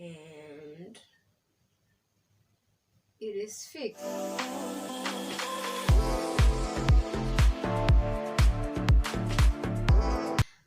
and it is fixed.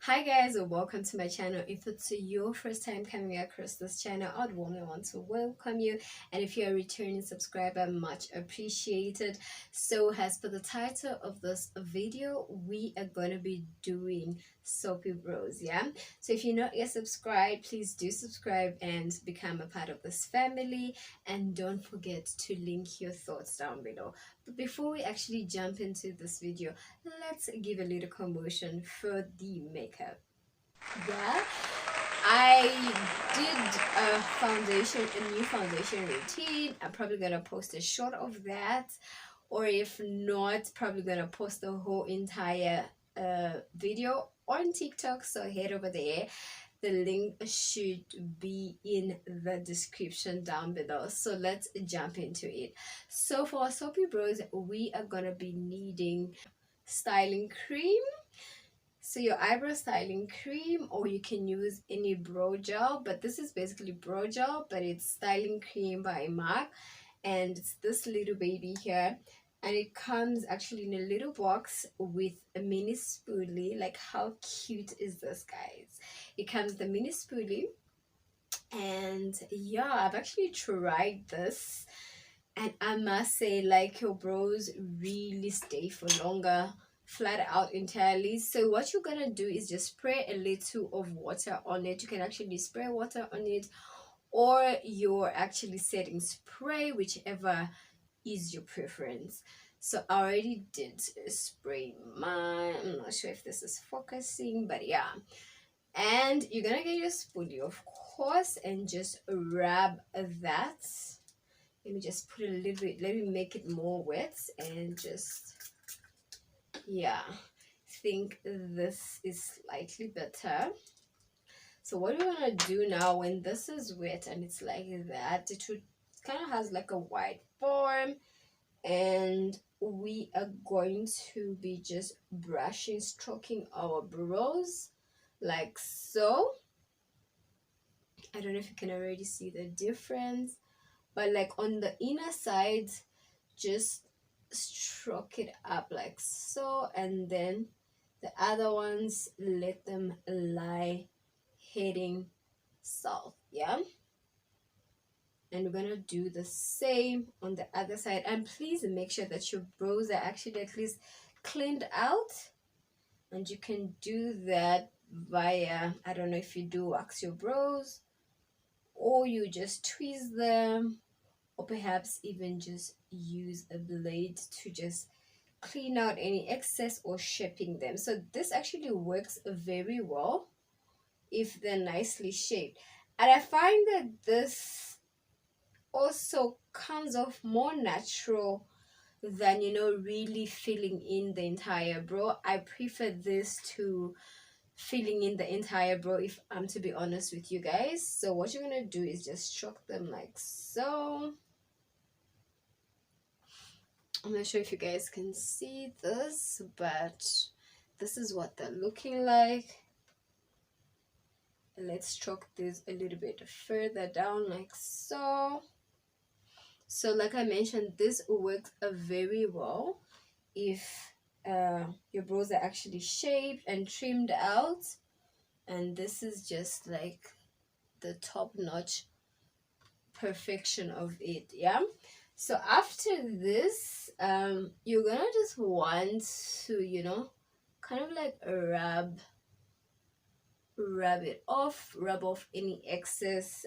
Hi guys, and welcome to my channel. If it's your first time coming across this channel, I'd warmly want to welcome you, and if you're a returning subscriber, much appreciated. So as per the title of this video, we are going to be doing soapy brows. Yeah, so if you're not yet subscribed, please do subscribe and become a part of this family, and don't forget to link your thoughts down below. But before we actually jump into this video, let's give a little commotion for the makeup. Yeah, I did a new foundation routine. I'm probably gonna post a short of that, or if not, probably gonna post the whole entire video on TikTok. So head over there. The link should be in the description down below. So let's jump into it. So for our soapy brows, we are gonna be needing styling cream. So your eyebrow styling cream, or you can use any brow gel, but this is basically brow gel, but it's styling cream by MAC, and it's this little baby here, and it comes actually in a little box with a mini spoolie. Like, how cute is this, guys? It comes with a mini spoolie, and yeah, I've actually tried this, and I must say, like, your brows really stay for longer, flat out entirely. So what you're gonna do is just spray a little of water on it. You can actually spray water on it, or you're actually setting spray, whichever is your preference. So I already did spray mine. I'm not sure if this is focusing, but yeah. And you're gonna get your spoolie, of course, and just rub that. Let me just put a little bit, let me make it more wet, and just, yeah, think this is slightly better. So what we're gonna do now, when this is wet and it's like that, it would kind of has like a white form, and we are going to be just brushing, stroking our brows like so. I don't know if you can already see the difference, but like on the inner side, just stroke it up like so, and then the other ones, let them lie heading south. Yeah, and we're gonna do the same on the other side. And please make sure that your brows are actually at least cleaned out, and you can do that via, I don't know if you do wax your brows, or you just twist them, or perhaps even just use a blade to just clean out any excess or shaping them. So this actually works very well if they're nicely shaped, and I find that this also comes off more natural than, you know, really filling in the entire brow. I prefer this to filling in the entire brow, if I'm to be honest with you guys. So what you're gonna do is just stroke them like so. I'm not sure if you guys can see this, but this is what they're looking like. Let's stroke this a little bit further down like so. So like I mentioned, this works very well if your brows are actually shaped and trimmed out, and this is just like the top-notch perfection of it. Yeah, so after this, you're gonna just want to, you know, kind of like rub it off, rub off any excess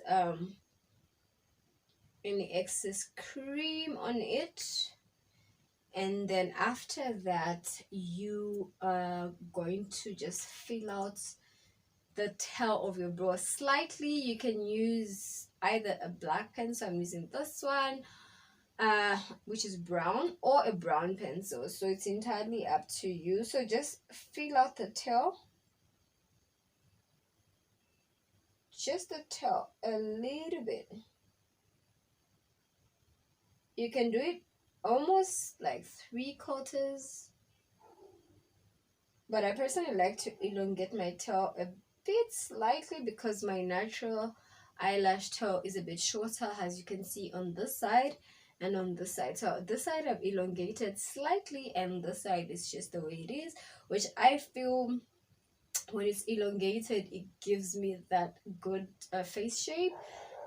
cream on it. And then after that, you are going to just fill out the tail of your brow slightly. You can use either a black pencil, I'm using this one, which is brown, or a brown pencil, so it's entirely up to you. So just fill out the tail, just the tail a little bit. You can do it almost like 3/4, but I personally like to elongate my tail a bit slightly, because my natural eyelash tail is a bit shorter, as you can see on this side and on this side. So this side I've elongated slightly, and this side is just the way it is, which I feel when it's elongated it gives me that good face shape,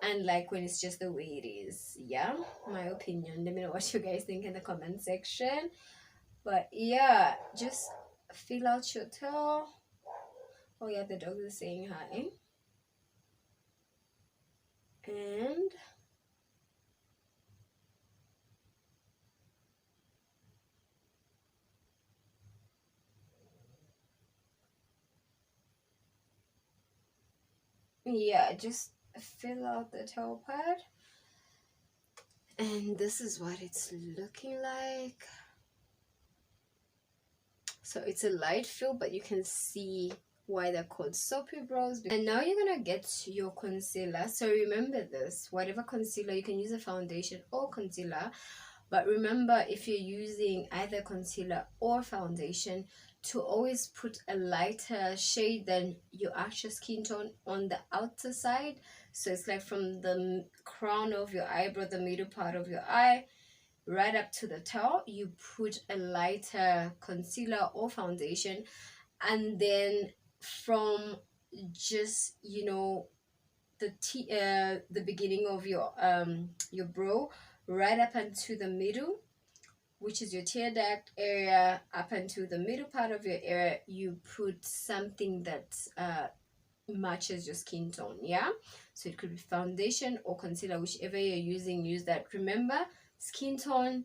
and like when it's just the way it is. Yeah, my opinion. Let me know what you guys think in the comment section. But yeah, just fill out your tail. Oh yeah, the dog is saying hi. And yeah, just fill out the tail part, and this is what it's looking like. So it's a light fill, but you can see why they're called soapy brows. And now you're gonna get your concealer. So remember this, whatever concealer, you can use a foundation or concealer, but remember, if you're using either concealer or foundation, to always put a lighter shade than your actual skin tone on the outer side. So it's like from the crown of your eyebrow, the middle part of your eye, right up to the tail, you put a lighter concealer or foundation. And then from just, you know, the beginning of your brow right up into the middle, which is your tear duct area, up into the middle part of your area, you put something that matches your skin tone. Yeah, so it could be foundation or concealer, whichever you're using, use that. Remember, skin tone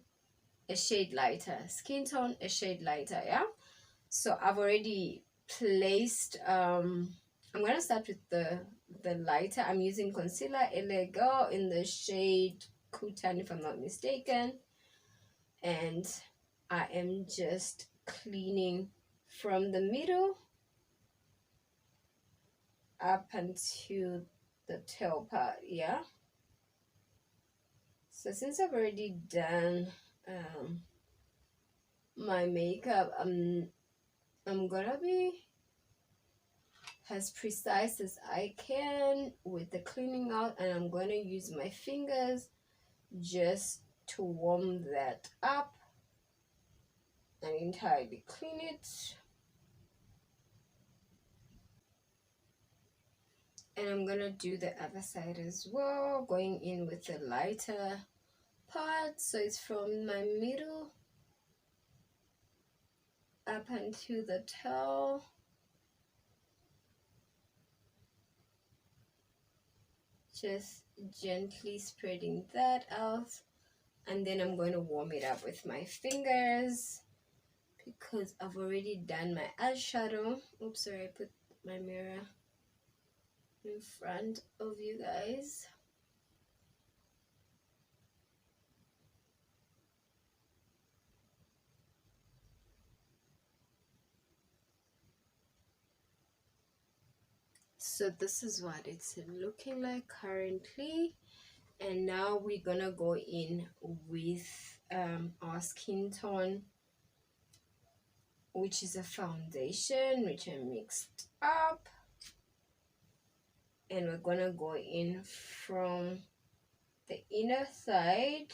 a shade lighter, skin tone a shade lighter. Yeah, so I've already placed I'm gonna start with the lighter. I'm using concealer Elego in the shade Kutan, if I'm not mistaken, and I am just cleaning from the middle up until the tail part. Yeah, so since I've already done my makeup, I'm gonna be as precise as I can with the cleaning out, and I'm going to use my fingers just to warm that up and entirely clean it. And I'm going to do the other side as well, going in with the lighter part. So it's from my middle up into the tail. Just gently spreading that out, and then I'm going to warm it up with my fingers because I've already done my eyeshadow. Oops, sorry, I put my mirror in front of you guys. So this is what it's looking like currently, and now we're gonna go in with our skin tone, which is a foundation which I mixed up, and we're gonna go in from the inner side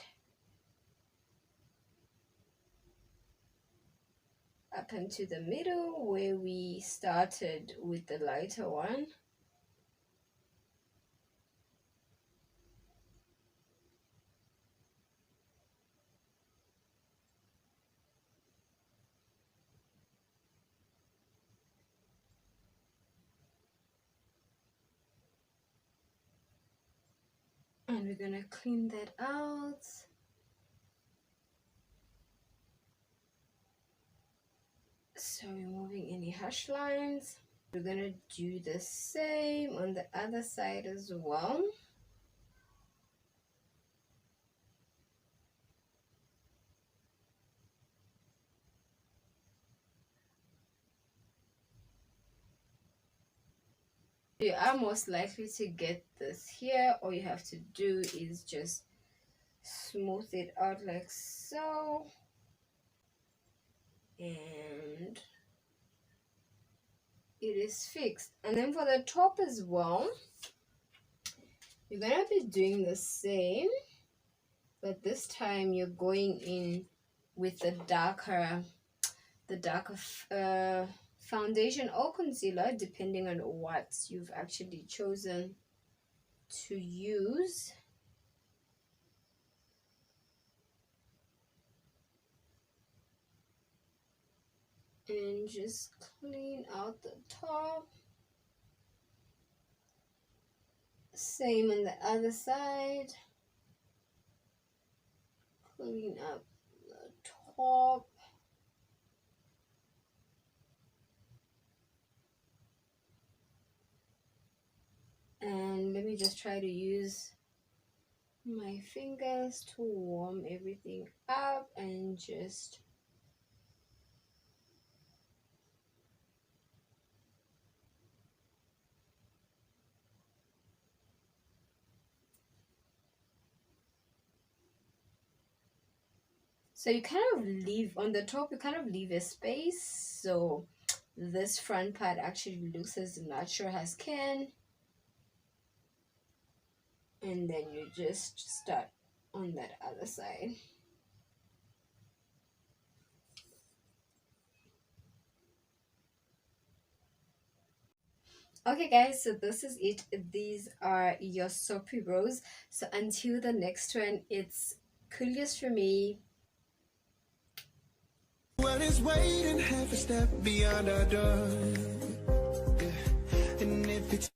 up into the middle where we started with the lighter one. And we're gonna clean that out. So removing any harsh lines. We're gonna do the same on the other side as well. You are most likely to get this here. All you have to do is just smooth it out like so, and it is fixed. And then for the top as well, You're gonna be doing the same, but this time you're going in with the darker foundation or concealer, depending on what you've actually chosen to use. And just clean out the top. Same on the other side. Clean up the top. And let me just try to use my fingers to warm everything up and just so you kind of leave on the top, you kind of leave a space so this front part actually looks as natural as can. And then you just start on that other side. Okay guys, so this is it. These are your soapy brows. So until the next one, it's cooliest for me. Well, it's waiting half a step beyond our door. Yeah. And if it's